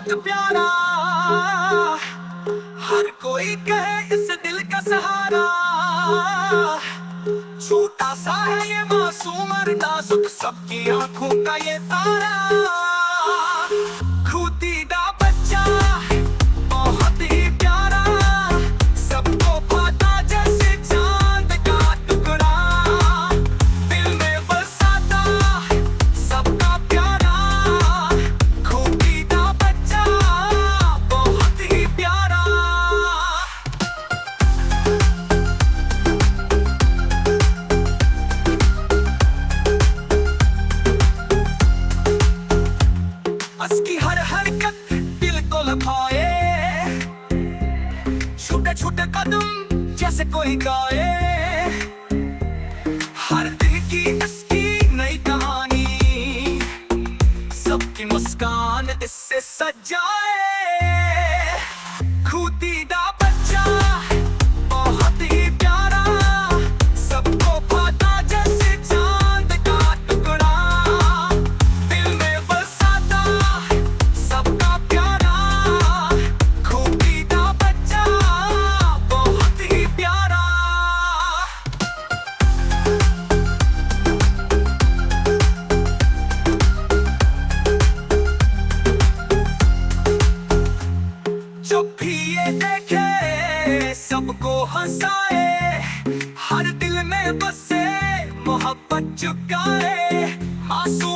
बहुत प्यारा। हर कोई कहे इस दिल का सहारा। छोटा सा है ये मासूम और नाजुक, सबकी आंखों का ये तारा। खूंटीदा बच्चा बहुत ही प्यारा, सबको भाता जैसे चांद का टुकड़ा। दिल में बसाता सबका प्यारा। खूंटीदा बच्चा बहुत ही प्यारा। उसकी हर हरकत दिल को लभाए, छोटे छोटे कदम जैसे कोई गाए। हर दिन की इसकी नई कहानी, सबकी मुस्कान इससे सजाए। खूंटीदा बच्चा बहुत ही प्यारा, सबको भाता जैसे चांद का टुकड़ा। दिल में बसाता सबका प्यारा। खूंटीदा बच्चा बहुत ही प्यारा। जब भी ये देखे सबको हंसाए, हर दिल में बसे मोहब्बत चुकाए। मासूम